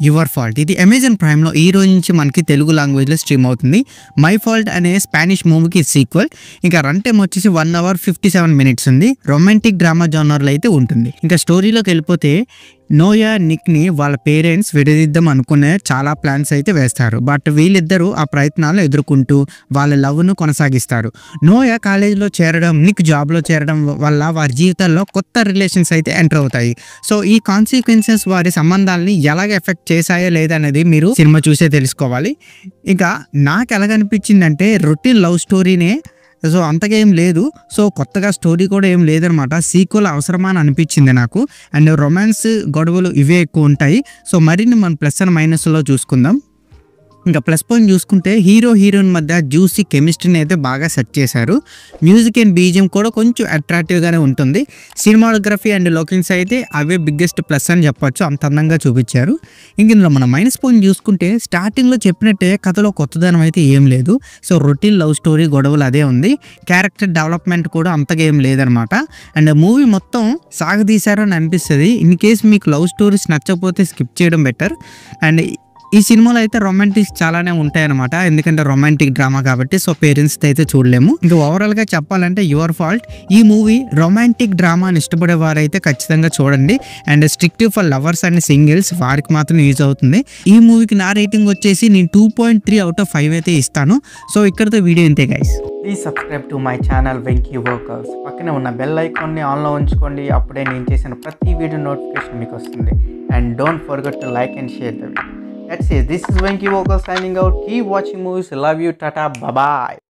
Your fault. ఇది Amazon ప్రైమ్లో ఈ రోజు నుంచి మనకి తెలుగు లాంగ్వేజ్లో స్ట్రీమ్ అవుతుంది. మై ఫాల్ట్ అనే స్పానిష్ మూవీకి సీక్వెల్. ఇంకా రన్ టైం వచ్చేసి 1 hour 57 minutes ఉంది. రొమాంటిక్ డ్రామా జోనర్లో అయితే ఉంటుంది. ఇంకా స్టోరీలోకి వెళ్ళిపోతే నోయా నిక్ని వాళ్ళ పేరెంట్స్ విడదీద్దాం అనుకునే చాలా ప్లాన్స్ అయితే వేస్తారు. బట్ వీళ్ళిద్దరూ ఆ ప్రయత్నాలు ఎదుర్కొంటూ వాళ్ళ లవ్ను కొనసాగిస్తారు. నోయా కాలేజీలో చేరడం, నిక్ జాబ్లో చేరడం వల్ల వారి జీవితాల్లో కొత్త రిలేషన్స్ అయితే ఎంటర్ అవుతాయి. సో ఈ కాన్సిక్వెన్సెస్ వారి సంబంధాలని ఎలాగ ఎఫెక్ట్ చేశాయో లేదనేది మీరు సినిమా చూసే తెలుసుకోవాలి. ఇంకా నాకు ఎలాగనిపించిందంటే రొటీన్ లవ్ స్టోరీనే. సో అంతగా ఏం లేదు. సో కొత్తగా స్టోరీ కూడా ఏం లేదనమాట. సీక్వెల్ అవసరమా అని అనిపించింది నాకు. అండ్ రొమాన్స్ గొడవలు ఇవే ఎక్కువ ఉంటాయి. సో మరిన్ని మనం ప్లస్ అండ్ మైనస్లో చూసుకుందాం. ఇంకా ప్లస్ పాయింట్ చూసుకుంటే హీరో హీరోయిన్ మధ్య జ్యూసీ కెమిస్ట్రీని అయితే బాగా సెట్ చేశారు. మ్యూజిక్ అండ్ బీజియం కూడా కొంచెం అట్రాక్టివ్గానే ఉంటుంది. సినిమాటోగ్రఫీ అండ్ లొకేషన్స్ అయితే అవే బిగ్గెస్ట్ ప్లస్ అని చెప్పొచ్చు, అంత అందంగా చూపించారు. ఇంక ఇందులో మన మైనస్ పాయింట్ చూసుకుంటే స్టార్టింగ్లో చెప్పినట్టే కథలో కొత్తదనం అయితే ఏం లేదు. సో రొటీన్ లవ్ స్టోరీ గొడవలు అదే ఉంది. క్యారెక్టర్ డెవలప్మెంట్ కూడా అంతగా ఏం లేదనమాట. అండ్ మూవీ మొత్తం సాగదీశారు అని అనిపిస్తుంది. ఇన్ కేస్ మీకు లవ్ స్టోరీస్ నచ్చకపోతే స్కిప్ చేయడం బెటర్. అండ్ ఈ సినిమాలో అయితే రొమాంటిక్స్ చాలానే ఉంటాయన్నమాట, ఎందుకంటే రొమాంటిక్ డ్రామా కాబట్టి. సో పేరెంట్స్ అయితే చూడలేము. ఇంకా ఓవరాల్గా చెప్పాలంటే యువర్ ఫాల్ట్ ఈ మూవీ రొమాంటిక్ డ్రామాని ఇష్టపడే వారైతే ఖచ్చితంగా చూడండి. And strict for lovers and singles వారికి మాత్రం యూజ్ అవుతుంది. ఈ మూవీకి నా రేటింగ్ వచ్చేసి నేను 2.3 out of 5 అయితే ఇస్తాను. సో ఇక్కడితో వీడియో ఇంతే guys. Please subscribe to my channel Venky workers. పక్కనే ఉన్న బెల్ ఐకాన్ని ఆన్లో ఉంచుకోండి. అప్పుడే నేను చేసిన ప్రతి వీడియో నోటిఫికేషన్ మీకు వస్తుంది. And don't forget to like and share the video. That's it. This is Venky Vocal signing out. Keep watching movies. Love you. Tata. Bye bye.